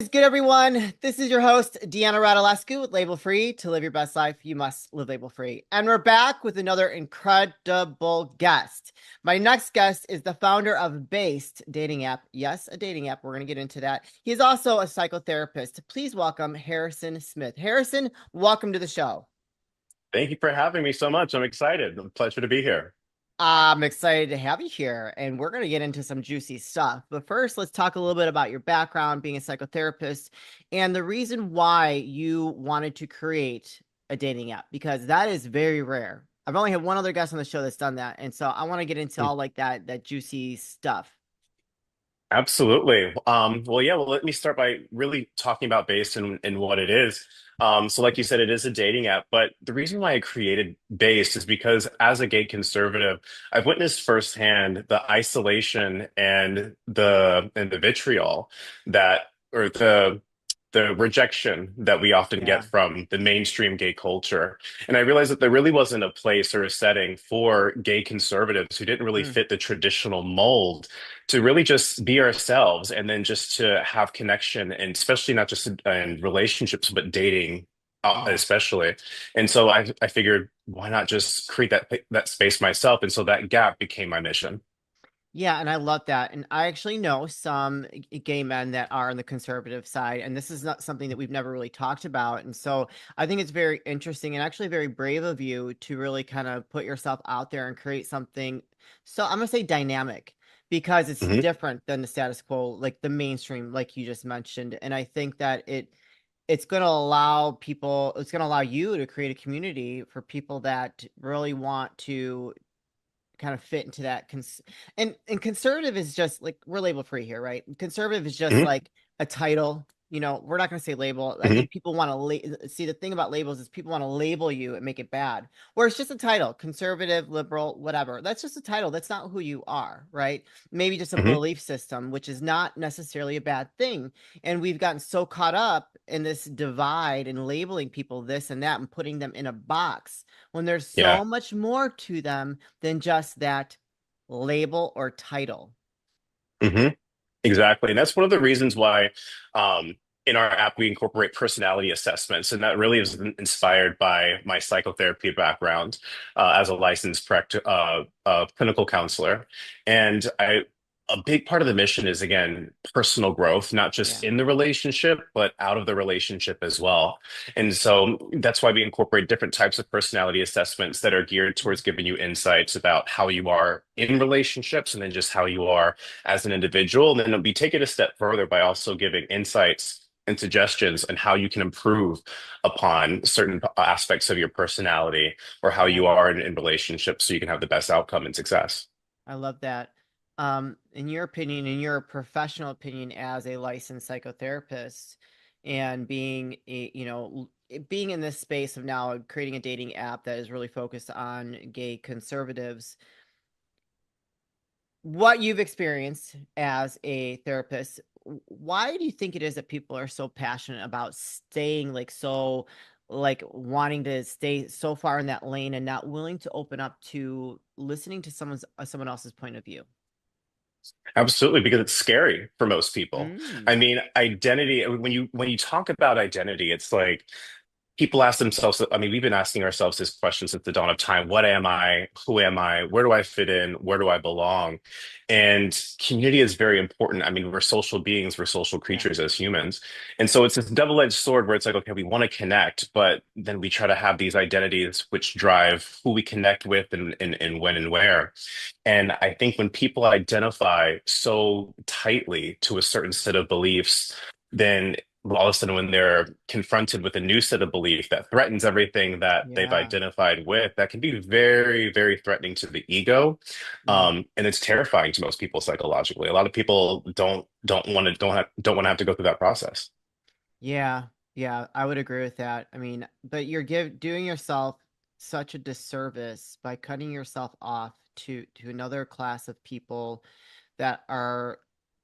What's good, everyone? This is your host, Deanna with Label Free. To live your best life, you must live label free. And we're back with another incredible guest. My next guest is the founder of BAEsed dating app. Yes, a dating app. We're going to get into that. He's also a psychotherapist. Please welcome Harrison Smith. Harrison, welcome to the show. Thank you for having me so much. I'm excited. A pleasure to be here. I'm excited to have you here, and we're going to get into some juicy stuff. But first, let's talk a little bit about your background being a psychotherapist and the reason why you wanted to create a dating app, because that is very rare. I've only had one other guest on the show that's done that, and so I want to get into all like that juicy stuff. Absolutely. Well, let me start by really talking about Base and what it is. So like you said, it is a dating app, but the reason why I created Base is because as a gay conservative, I've witnessed firsthand the isolation and the vitriol that or the rejection that we often get Yeah. from the mainstream gay culture. And I realized that there really wasn't a place or a setting for gay conservatives who didn't really Mm. fit the traditional mold to really just be ourselves and then just to have connection, and especially not just in relationships, but dating. Yeah. Especially, and so I figured, why not just create that space myself? And so that gap became my mission. Yeah, and I love that. And I actually know some gay men that are on the conservative side, and this is not something that we've never really talked about. And so I think it's very interesting and actually very brave of you to really kind of put yourself out there and create something. So I'm gonna say dynamic because it's Hmm. different than the status quo, like the mainstream, like you just mentioned. And I think that it's going to allow people, it's going to allow you to create a community for people that really want to kind of fit into that and conservative is just like we're label free here, right? Conservative is just Hmm. like a title. We're not going to say label. I Hmm. think people want to see, the thing about labels is people want to label you and make it bad, where it's just a title: conservative, liberal, whatever. That's just a title. That's not who you are, right? Maybe just a Hmm. belief system, which is not necessarily a bad thing. And we've gotten so caught up in this divide and labeling people this and that and putting them in a box when there's Yeah. so much more to them than just that label or title. Hmm. Exactly. And that's one of the reasons why um, in our app we incorporate personality assessments. And that really is inspired by my psychotherapy background as a licensed clinical counselor. And a big part of the mission is, again, personal growth, not just Yeah. in the relationship, but out of the relationship as well. And so that's why we incorporate different types of personality assessments that are geared towards giving you insights about how you are in relationships and then just how you are as an individual. And then we take it a step further by also giving insights and suggestions on how you can improve upon certain aspects of your personality or how you Yeah. are in relationships so you can have the best outcome and success. I love that. In your opinion, in your professional opinion as a licensed psychotherapist and being being in this space of now creating a dating app that is really focused on gay conservatives, what you've experienced as a therapist, why do you think it is that people are so passionate about staying like so, like wanting to stay so far in that lane and not willing to open up to listening to someone else's point of view? Absolutely, because it's scary for most people. I Mm. mean, identity, when you talk about identity, it's like people ask themselves, I mean, we've been asking ourselves this question since the dawn of time. What am I? Who am I? Where do I fit in? Where do I belong? And community is very important. I mean, we're social beings, we're social Yeah. creatures as humans. And so it's this double-edged sword where it's like, okay, we want to connect, but then we try to have these identities which drive who we connect with and when and where. And I think when people identify so tightly to a certain set of beliefs, then all of a sudden, when they're confronted with a new set of belief that threatens everything that they've Yeah. identified with, that can be very, very threatening to the ego, Mm. and it's terrifying to most people psychologically. A lot of people don't want to have to go through that process. Yeah, yeah, I would agree with that. I mean, but you're doing yourself such a disservice by cutting yourself off to another class of people that are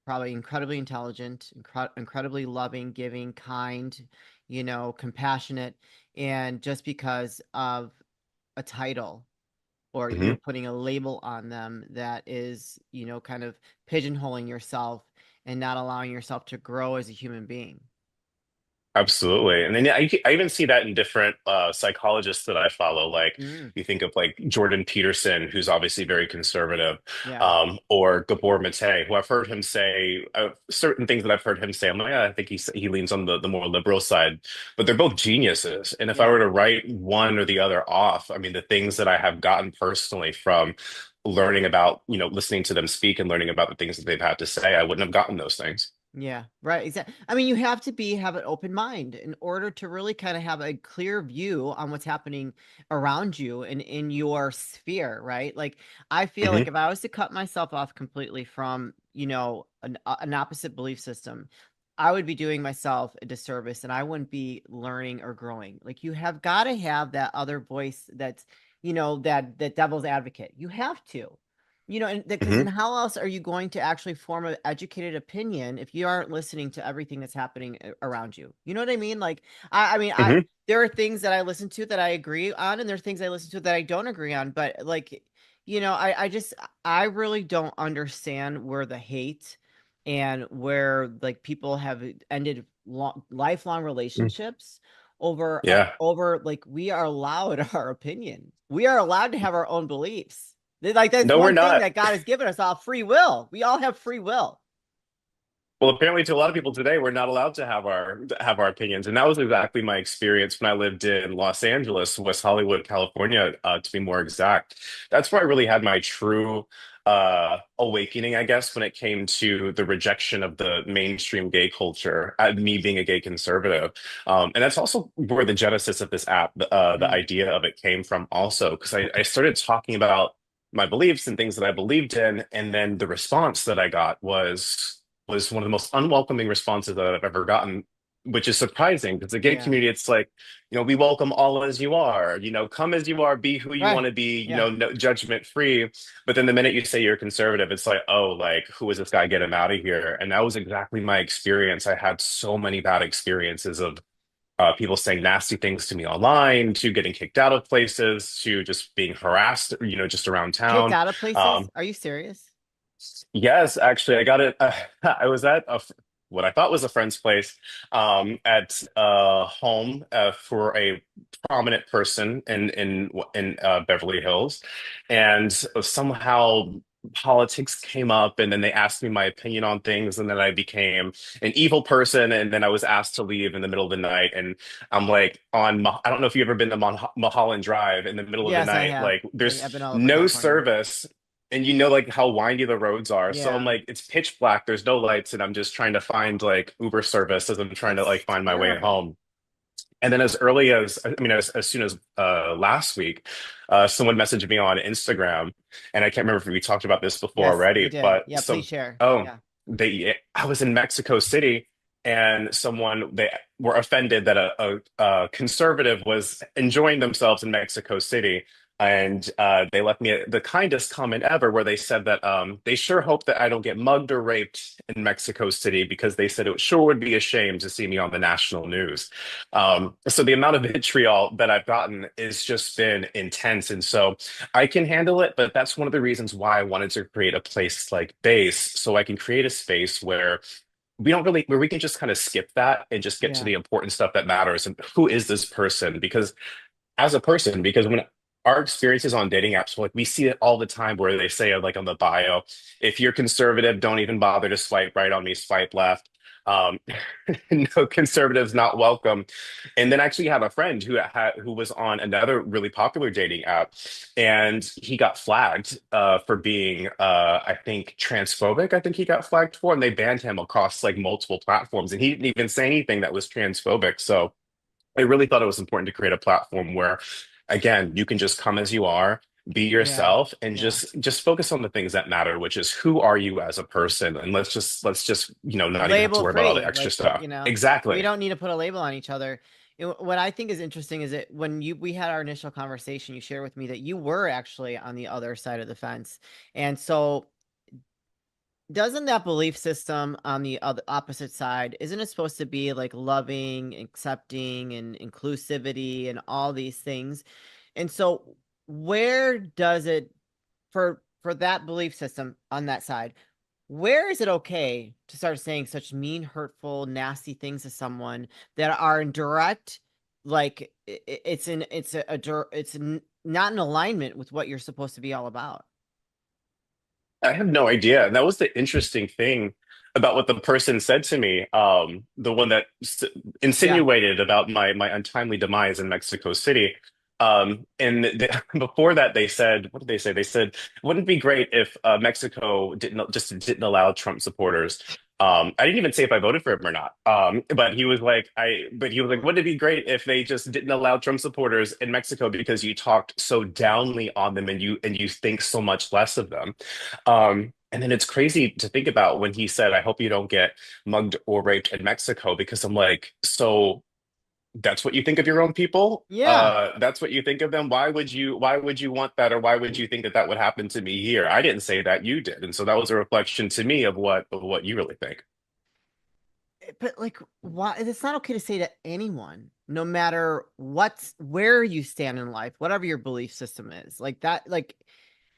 probably incredibly intelligent, incredibly loving, giving, kind, compassionate, and just because of a title or Hmm. you're putting a label on them that is, kind of pigeonholing yourself and not allowing yourself to grow as a human being. Absolutely. And then yeah, I even see that in different psychologists that I follow. Like Mm, you think of like Jordan Peterson, who's obviously very conservative, yeah. or Gabor Mate, who I've heard him say certain things that I've heard him say. I'm like, "Yeah, I think he leans on the more liberal side, but they're both geniuses. And if I Yeah. were to write one or the other off, I mean, the things that I have gotten personally from learning about, listening to them speak and learning about the things that they've had to say, I wouldn't have gotten those things. Yeah, right. Exactly. I mean, you have to have an open mind in order to really kind of have a clear view on what's happening around you and in your sphere, right? Like, I feel Hmm. like if I was to cut myself off completely from, an opposite belief system, I would be doing myself a disservice and I wouldn't be learning or growing. Like, you have got to have that other voice that's, that devil's advocate. You have to. And because Hmm. then how else are you going to actually form an educated opinion if you aren't listening to everything that's happening around you? You know what I mean? Like, I mean, Hmm. there are things that I listen to that I agree on, and there are things I listen to that I don't agree on. But like, I really don't understand where the hate and where like people have ended lifelong relationships Yeah. over like we are allowed our opinion. We are allowed to have our own beliefs. Like that's No, we're one thing not. that God has given us all free will. We all have free will. Well, apparently, to a lot of people today, we're not allowed to have our opinions, and that was exactly my experience when I lived in Los Angeles, West Hollywood, California, to be more exact. That's where I really had my true awakening, I guess, when it came to the rejection of the mainstream gay culture, me being a gay conservative, and that's also where the genesis of this app, the Mm, idea of it came from, also because I started talking about my beliefs and things that I believed in, and then the response that I got was one of the most unwelcoming responses that I've ever gotten, which is surprising because the gay yeah. community, it's like, we welcome all as you are, come as you are, be who you Right. want to be, Yeah. no judgment free. But then the minute you say you're conservative, it's like, oh, like, who is this guy? Get him out of here. And that was exactly my experience. I had so many bad experiences of people saying nasty things to me online, to getting kicked out of places, to just being harassed, just around Kicked town. out of places? Um, Are you serious? Yes, actually, I got it. I was at what I thought was a friend's place, at home for a prominent person in Beverly Hills, and somehow politics came up, and then they asked me my opinion on things, and then I became an evil person, and then I was asked to leave in the middle of the night, and I'm like I don't know if you've ever been to Mulholland Drive in the middle of the Yes, I night, have. like there's I've been all over no California. service. And like how windy the roads are. So I'm Yeah. like, it's pitch black, there's no lights, and I'm just trying to find like Uber service as I'm trying to like That's find my way terrible. home. And then as early as, I mean, as soon as last week, someone messaged me on Instagram, and I can't remember if we talked about this before Yes, we already, did. but Yeah, please share. oh, Yeah. I was in Mexico City, and they were offended that a conservative was enjoying themselves in Mexico City. And they left me the kindest comment ever, where they said that they sure hope that I don't get mugged or raped in Mexico City, because they said it sure would be a shame to see me on the national news. So the amount of vitriol that I've gotten has just been intense. And so I can handle it, but that's one of the reasons why I wanted to create a place like Base, so I can create a space where where we can just kind of skip that and just get to Yeah. the important stuff that matters. And who is this person? Because as a person, because when our experiences on dating apps, like we see it all the time, where they say like on the bio, if you're conservative, don't even bother to swipe right on me, swipe left. Um, no, conservatives not welcome. And then I actually have a friend who was on another really popular dating app, and he got flagged for being I think transphobic. I think he got flagged for, and they banned him across like multiple platforms, and he didn't even say anything that was transphobic. So I really thought it was important to create a platform where, again, you can just come as you are, be Yeah. yourself, and Yeah. just focus on the things that matter, which is who are you as a person, and let's just not even have to Label worry about all the free. extra Like, stuff. we Exactly. don't need to put a label on each other. What I think is interesting is that when we had our initial conversation, you shared with me that you were actually on the other side of the fence. And so doesn't that belief system on the other opposite side, isn't it supposed to be like loving, accepting, and inclusivity and all these things? And so where does it for that belief system on that side? where is it okay to start saying such mean, hurtful, nasty things to someone that are in direct, like it's in it's not in alignment with what you're supposed to be all about? I have no idea. And that was the interesting thing about what the person said to me. The one that Yeah. insinuated about my untimely demise in Mexico City. And before that, they said, what did they say? They said, wouldn't it be great if Mexico didn't allow Trump supporters. I didn't even say if I voted for him or not. But he was like, wouldn't it be great if they just didn't allow Trump supporters in Mexico because you talked so downly on them and you think so much less of them. And then it's crazy to think about when he said, I hope you don't get mugged or raped in Mexico, because I'm like, so that's what you think of your own people? Yeah. That's what you think of them? Why would you want that? Or why would you think that that would happen to me here? I didn't say that, you did. And so that was a reflection to me of what you really think. But like, why? It's not okay to say to anyone, no matter where you stand in life, whatever your belief system is, like that. Like,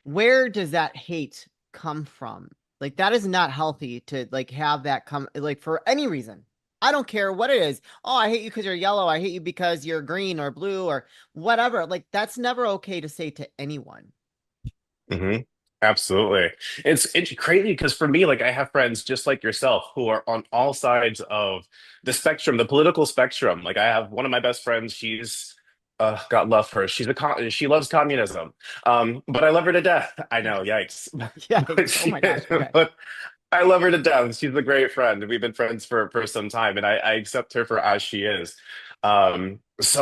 where does that hate come from? Like, that is not healthy to like have that come like for any reason. I don't care what it is. Oh, I hate you because you're yellow. I hate you because you're green or blue or whatever. Like, that's never okay to say to anyone. Hmm. Absolutely. It's crazy because for me, like I have friends just like yourself who are on all sides of the spectrum, the political spectrum. Like I have one of my best friends, she's God love her. She loves communism. But I love her to death. I know, yikes. But Yikes. Oh she my gosh. Okay. but I love her to death. She's a great friend. We've been friends for some time, and I accept her for as she is. There's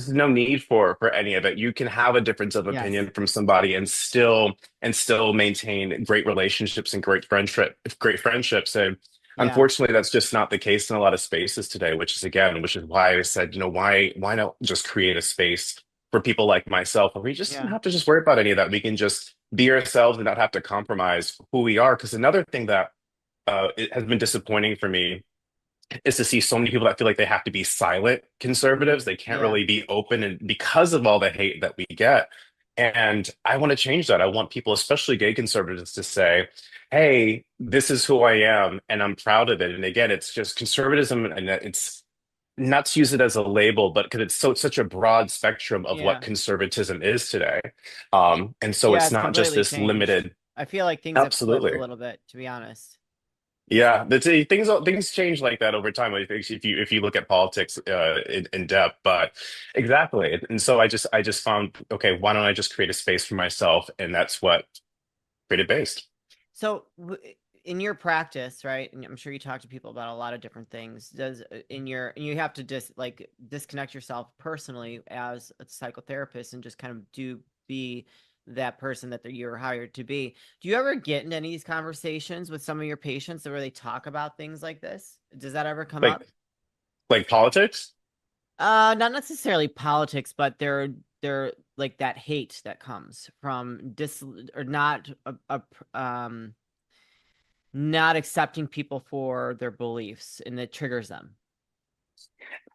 no need for any of it. You can have a difference of Yes. opinion from somebody and still maintain great relationships and great friendships. And Yeah. unfortunately, that's just not the case in a lot of spaces today. Which is why I said, why not just create a space for people like myself, where we just don't Yeah. have to just worry about any of that. We can just be ourselves and not have to compromise who we are. Because another thing that it has been disappointing for me is to see so many people that feel like they have to be silent conservatives. They can't Yeah. really be open, and because of all the hate that we get. And I want to change that. I want people, especially gay conservatives, to say, "Hey, this is who I am, and I'm proud of it." And again, it's just conservatism, and it's not to use it as a label, but because it's such a broad spectrum of what Yeah. conservatism is today. And so Yeah. it's It's not just completely this changed. limited. I feel like things have flipped a Absolutely. little bit, to be honest. Yeah, things change like that over time. I think if you look at politics in depth, but exactly. And so I just found, okay, why don't I just create a space for myself? And that's what created based. So, in your practice, right? And I'm sure you talk to people about a lot of different things. Does and you have to just like disconnect yourself personally as a psychotherapist and just kind of do be that person that you're hired to be. Do you ever get into any of these conversations with some of your patients where they talk about things like this? Does that ever come up? Like politics. Not necessarily politics, but they're like that hate that comes from dis or not not accepting people for their beliefs and it triggers them.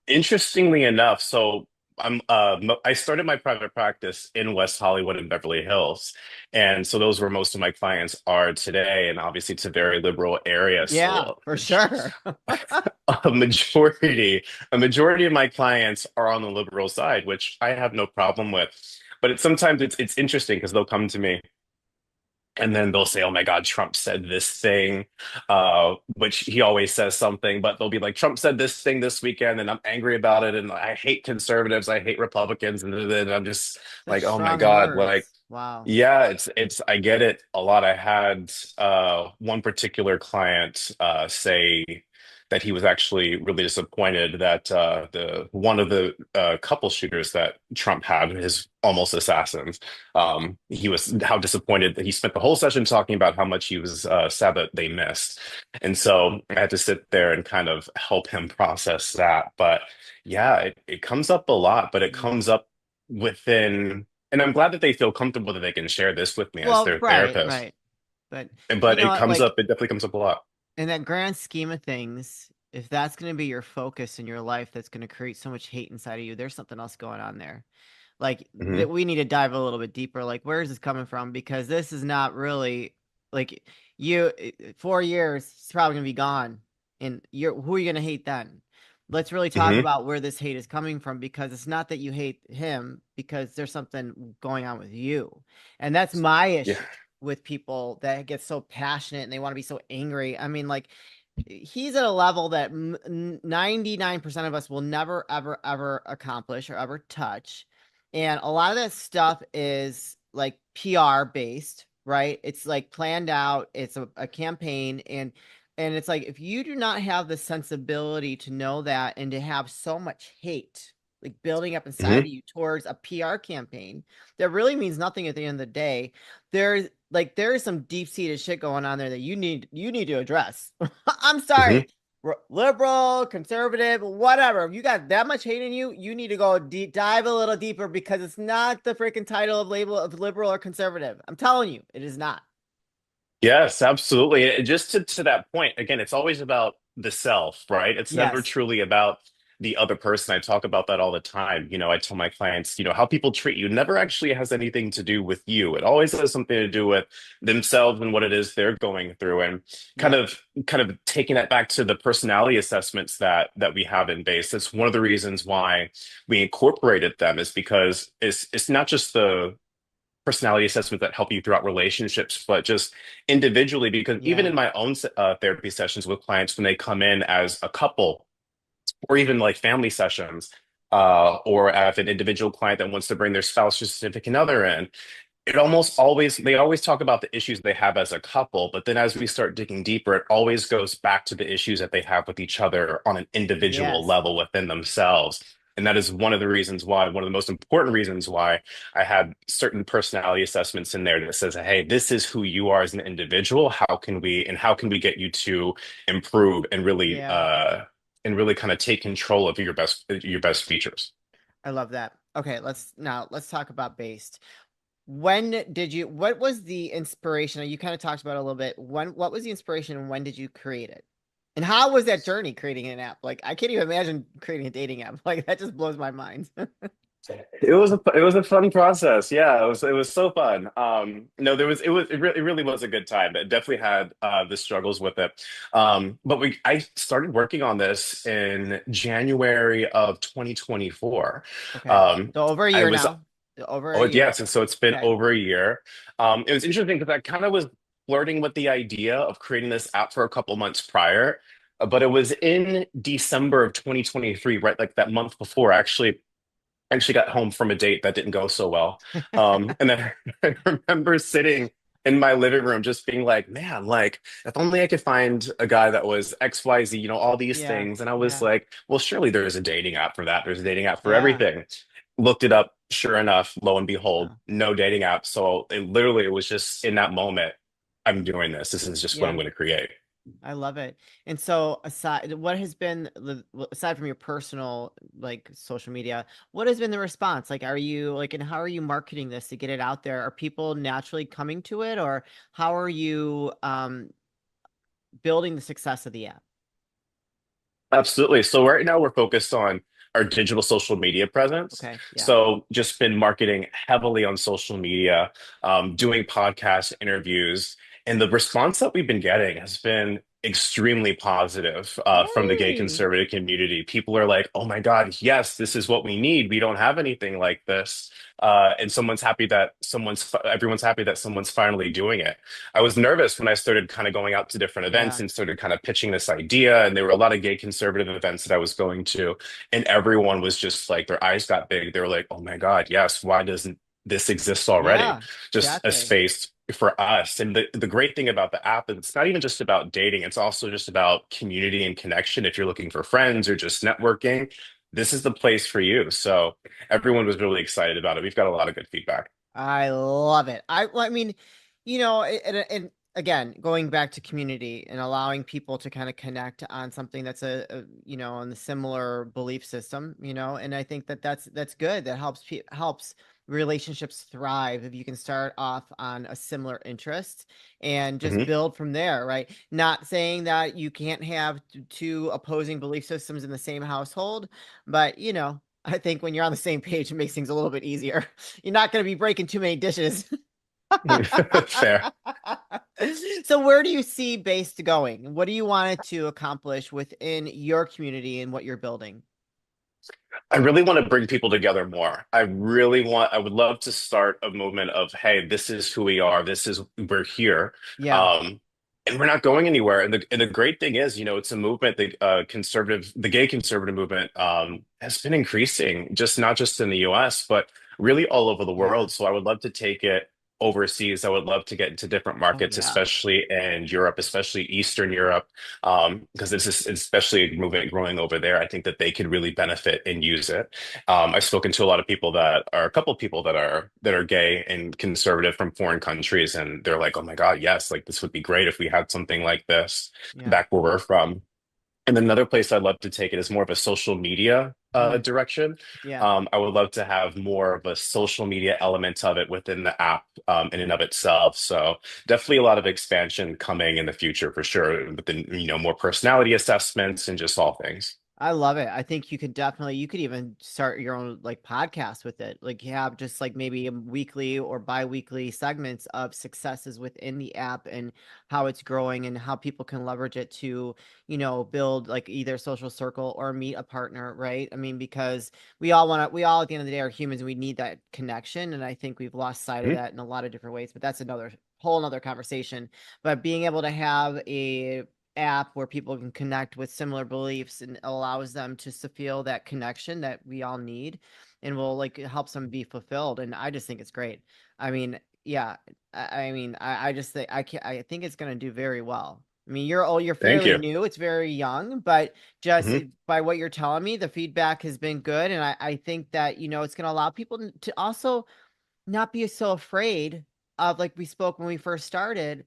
Interestingly enough, so I started my private practice in West Hollywood and Beverly Hills. And so those where most of my clients are today, and obviously it's a very liberal area. Yeah, for sure. A majority, a majority of my clients are on the liberal side, which I have no problem with. But it's interesting because they'll come to me and then they'll say, "Oh my God, Trump said this thing," which he always says something. But they'll be like, "Trump said this thing this weekend, and I'm angry about it, and I hate conservatives, I hate Republicans," and then I'm just Such like, "Oh my strong God!" Like, words. Wow. yeah, it's I get it a lot. I had one particular client say that he was actually really disappointed that the one of the couple shooters that Trump had, his almost assassins, he was how disappointed that he spent the whole session talking about how much he was sad that they missed. And so I had to sit there and kind of help him process that. But yeah, it comes up a lot, but it Yeah. comes up within, and I'm glad that they feel comfortable that they can share this with me as Well, their right, therapist. right. But you But know it what, comes like up, it definitely comes up a lot. in that grand scheme of things, if that's going to be your focus in your life, that's going to create so much hate inside of you, there's something else going on there. Like Hmm. that we need to dive a little bit deeper. Like, where is this coming from? Because this is not really. Like you, 4 years, he's probably gonna be gone, and you're who are you gonna hate then? Let's really talk Hmm. about where this hate is coming from because it's not that you hate him because there's something going on with you, and that's my Yeah. issue with people that get so passionate and they want to be so angry. I mean, like he's at a level that 99% of us will never, ever, ever accomplish or ever touch. And a lot of that stuff is like PR based, right? It's like planned out, it's a campaign. And it's like if you do not have the sensibility to know that and to have so much hate like building up inside of Hmm. you towards a PR campaign that really means nothing at the end of the day, there is some deep-seated shit going on there that you need to address. I'm Hmm. sorry. Liberal, conservative, whatever. If you got that much hate in you, you need to go dive a little deeper because it's not the freaking title of label of liberal or conservative. I'm telling you, it is not. Yes, absolutely. Just to that point, again, it's always about the self, right? It's never Yes. truly about the other person. I talk about that all the time. I tell my clients, how people treat you never actually has anything to do with you. It always has something to do with themselves and what it is they're going through. And kind Yep. of kind of taking that back to the personality assessments that we have in base. That's one of the reasons why we incorporated them is because it's not just the personality assessments that help you throughout relationships, but just individually, because even Yeah. in my own therapy sessions with clients, when they come in as a couple or even like family sessions, or I have an individual client that wants to bring their spouse or significant other in, they always talk about the issues they have as a couple, but then as we start digging deeper, it always goes back to the issues that they have with each other on an individual Yes. level within themselves. And that is one of the most important reasons why I had certain personality assessments in there that says, hey, this is who you are as an individual. How can we get you to improve Yeah. and really kind of take control of your best features? I love that. Okay, let's talk about based. What was the inspiration? You kind of talked about it a little bit. What was the inspiration and when did you create it? And how was that journey creating an app? Like, I can't even imagine creating a dating app. Like, that just blows my mind. It was a fun process. Yeah, it was so fun. No, it really was a good time. It definitely had the struggles with it. But I started working on this in January of 2024. Okay. Um, So over a I year was now. Over a Oh year. yes, and so it's been Okay. over a year. It was interesting because I kind of was flirting with the idea of creating this app for a couple months prior, but it was in December of 2023, right, like that month before. I actually got home from a date that didn't go so well. And then I remember sitting in my living room just being like, man, like if only I could find a guy that was XYZ, all these Yeah. things. And I was Yeah. like, well, surely there's a dating app for that. There's a dating app for Yeah. everything. Looked it up, sure enough, lo and behold, Yeah. no dating app. So it was just in that moment, I'm doing this. This is just what I'm Yeah. going to create. I love it. And so what has been aside from your personal like social media, what has been the response? Like, are you like, and how are you marketing this to get it out there? Are people naturally coming to it, or how are you building the success of the app? Absolutely. So right now we're focused on our digital social media presence. Okay. Yeah. So just been marketing heavily on social media, doing podcast interviews, and the response that we've been getting has been extremely positive from the gay Yay. conservative community. People are like, "Oh my God, yes, this is what we need. We don't have anything like this." And everyone's happy that someone's finally doing it. I was nervous when I started kind of going out to different events Yeah. and started kind of pitching this idea. And there were a lot of gay conservative events that I was going to. And everyone was just like, their eyes got big. They were like, oh my God, yes, why doesn't this exist already? Yeah. Just a Exactly. space for us. And the great thing about the app is it's not even just about dating, it's also just about community and connection. If you're looking for friends or just networking, this is the place for you. So everyone was really excited about it. We've got a lot of good feedback. I love it. Well, I mean, and again, going back to community and allowing people to kind of connect on something that's on the similar belief system, and I think that that's good. That helps relationships thrive if you can start off on a similar interest and just Mhm. build from there, right? Not saying that you can't have two opposing belief systems in the same household, but I think when you're on the same page, it makes things a little bit easier. You're not going to be breaking too many dishes. Fair. So where do you see BAEsed going? What do you want it to accomplish within your community and what you're building? I really want to bring people together more. I would love to start a movement of, hey, this is who we are. We're here. Yeah. Um, and we're not going anywhere. And the great thing is, it's a movement, the gay conservative movement, has been increasing, just not just in the US, but really all over the Yeah. world. So I would love to take it overseas. I would love to get into different Oh markets, yeah. especially in Europe, especially Eastern Europe, because this is especially a movement growing over there. I think that they could really benefit and use it. I've spoken to a couple of people that are gay and conservative from foreign countries, and they're like, "Oh my God, yes! Like this would be great if we had something like this Yeah. back where we're from." And then another place I'd love to take it is more of a social media Mm, direction. yeah. I would love to have more of a social media element of it within the app in and of itself. So definitely a lot of expansion coming in the future for sure. But then, more personality assessments and just all things. I love it. I think you could even start your own like podcast with it. Like you have just like maybe a weekly or bi-weekly segments of successes within the app and how it's growing and how people can leverage it to, build like either social circle or meet a partner, right? I mean, because we all at the end of the day are humans and we need that connection. And I think we've lost sight of Mhm, that in a lot of different ways, but that's another whole another conversation. But being able to have a app where people can connect with similar beliefs and allows them to feel that connection that we all need and will like it helps them be fulfilled. And I just think it's great. I mean, yeah, I just think I think it's going to do very well. I mean, you're Thank fairly you. new. It's very young, but just Mhm, by what you're telling me, the feedback has been good. And I think that, it's going to allow people to also not be so afraid of, like we spoke when we first started,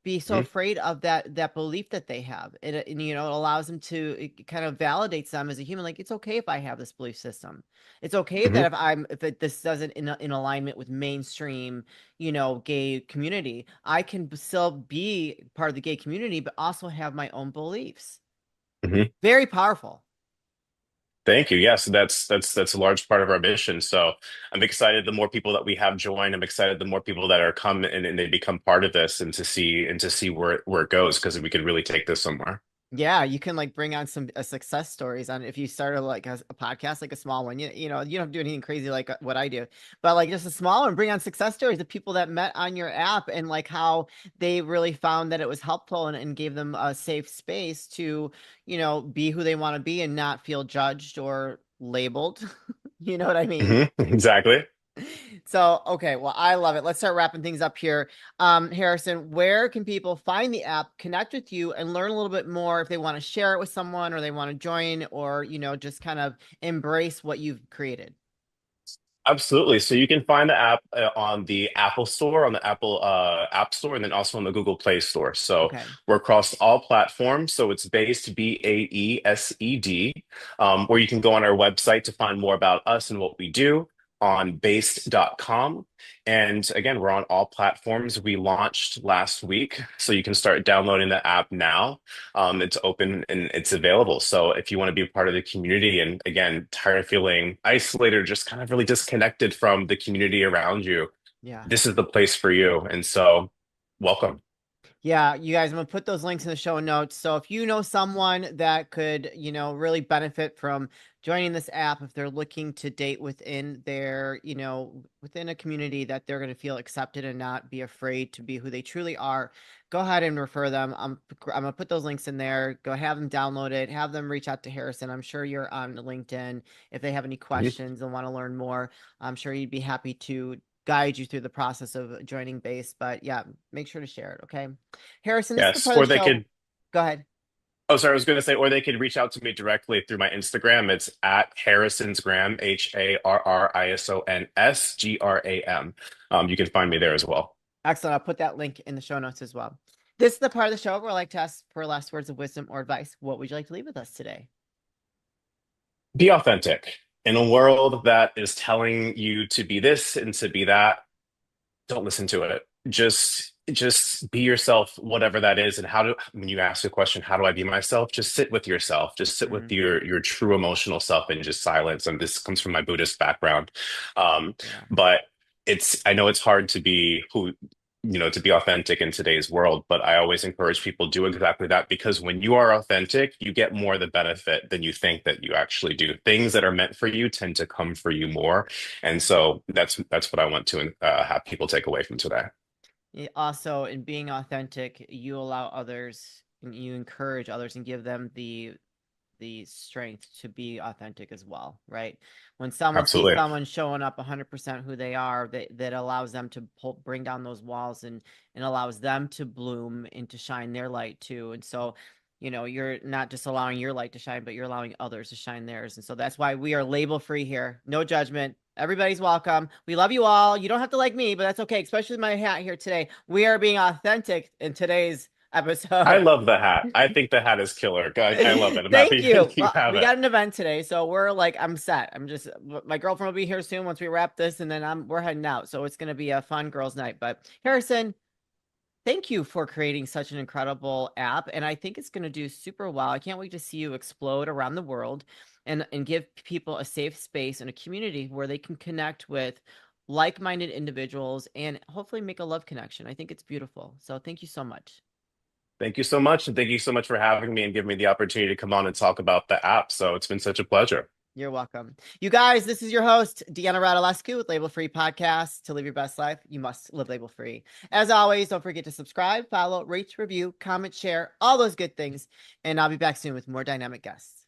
be so mhm, afraid of that belief that they have. And it allows them to, it kind of validates them as a human. Like it's okay if I have this belief system. It's okay mhm, that this doesn't in alignment with mainstream, gay community. I can still be part of the gay community, but also have my own beliefs. mhm. Very powerful. Thank you. Yes, that's a large part of our mission. So I'm excited the more people that we have join. I'm excited the more people that are come and they become part of this and to see where it goes because we could really take this somewhere. Yeah, you can like bring on some success stories on if you started like a podcast, like a small one. You don't do anything crazy like what I do, but like just a small one. Bring on success stories of people that met on your app and like how they really found that it was helpful and gave them a safe space to, be who they want to be and not feel judged or labeled. You know what I mean? Exactly. So, okay, well, I love it. Let's start wrapping things up here. Harrison, where can people find the app, connect with you, and learn a little bit more if they want to share it with someone or they want to join or, just kind of embrace what you've created? Absolutely. So you can find the app on the Apple Store, on the Apple App Store, and then also on the Google Play Store. So Okay. we're across all platforms. So it's based BAEsed, where you can go on our website to find more about us and what we do on based.com. And again, we're on all platforms. We launched last week, so you can start downloading the app now. It's open and it's available. So if you want to be a part of the community and again, tired of feeling isolated or just kind of really disconnected from the community around you, Yeah. this is the place for you. And so welcome. Yeah, you guys, I'm gonna put those links in the show notes. So if you know someone that could, really benefit from joining this app, if they're looking to date within their, within a community that they're gonna feel accepted and not be afraid to be who they truly are, go ahead and refer them. I'm gonna put those links in there. Go have them download it, have them reach out to Harrison. I'm sure you're on LinkedIn. If they have any Mhm. questions and want to learn more, I'm sure he'd be happy to guide you through the process of joining base. But yeah, make sure to share it. Okay. Harrison, this is the Yes. part of Or the they show. could, Go ahead. oh, sorry, I was going to say, or they could reach out to me directly through my Instagram. It's at Harrison's Gram, HARRISONSGRAM. You can find me there as well. Excellent. I'll put that link in the show notes as well. This is the part of the show where I like to ask for last words of wisdom or advice. What would you like to leave with us today? Be authentic. In a world that is telling you to be this and to be that, don't listen to it. Just be yourself, whatever that is. And when you ask a question, how do I be myself? Just sit with yourself. Just sit with Hmm. your true emotional self and just silence. And this comes from my Buddhist background. Um, Yeah. but I know it's hard to be to be authentic in today's world, but I always encourage people do exactly that because when you are authentic, you get more of the benefit than you think that you actually do. Things that are meant for you tend to come for you more. And so that's what I want to have people take away from today. Also, in being authentic, you allow others, and you encourage others and give them the strength to be authentic as well, right? When someone sees Absolutely. someone showing up 100% who they are, that allows them to bring down those walls, and allows them to bloom and to shine their light too. And so, you're not just allowing your light to shine, but you're allowing others to shine theirs. And so that's why we are label free here. No judgment. Everybody's welcome. We love you all. You don't have to like me, but that's okay, especially my hat here today. We are being authentic in today's I episode. love the hat. I think the hat is killer. I love it. I'm Thank happy you. you Well, have we it. got an event today, so we're like, I'm set. I'm just, my girlfriend will be here soon once we wrap this, and then we're heading out. So it's gonna be a fun girls' night. But Harrison, thank you for creating such an incredible app, and I think it's gonna do super well. I can't wait to see you explode around the world, and give people a safe space and a community where they can connect with like-minded individuals and hopefully make a love connection. I think it's beautiful. So thank you so much. Thank you so much. And thank you so much for having me and giving me the opportunity to come on and talk about the app. So it's been such a pleasure. You're welcome. You guys, this is your host, Deanna Radulescu with Label Free Podcast. To live your best life, you must live label free. As always, don't forget to subscribe, follow, rate, review, comment, share, all those good things. And I'll be back soon with more dynamic guests.